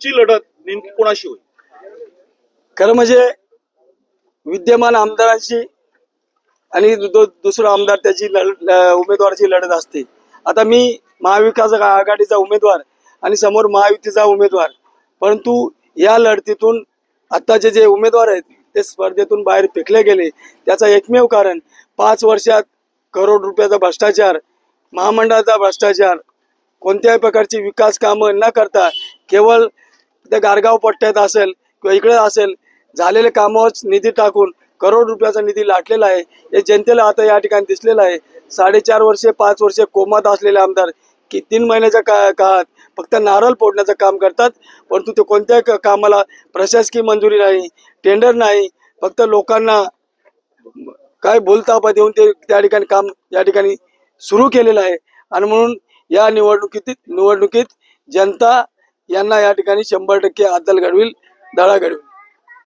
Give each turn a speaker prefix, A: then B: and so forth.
A: ची लढत नेमकी कोणाशी होईल?
B: खरं म्हणजे विद्यमान आमदारांशी आणि दुसरा आमदार त्याची उमेदवाराची लढत असते. आता मी महाविकास आघाडीचा उमेदवार आणि समोर महायुतीचा उमेदवार, परंतु या लढतीतून आताचे जे उमेदवार आहेत ते स्पर्धेतून बाहेर फेकले गेले. त्याचा एकमेव कारण 5 वर्षात करोड रुपयाचा भ्रष्टाचार, महामंडळाचा भ्रष्टाचार, कोणत्याही प्रकारची विकास कामं न करता केवळ त्या गारगाव पट्ट्यात असेल किंवा इकडे असेल झालेले कामावर निधी टाकून करोड रुपयाचा निधी लाटलेला आहे. हे जनतेला आता या ठिकाणी दिसलेलं आहे. 4.5 वर्षे 5 वर्षे कोमात असलेले आमदार की 3 महिन्याच्या काळात फक्त नारळ फोडण्याचं काम करतात, परंतु ते कोणत्याही कामाला प्रशासकीय मंजुरी नाही, टेंडर नाही, फक्त लोकांना काय बोलतापा देऊन ते त्या ठिकाणी काम या ठिकाणी सुरू केलेलं आहे. आणि म्हणून या निवडणुकीत जनता यांना या ठिकाणी 100% अद्दल घडविल, धडा घडविल.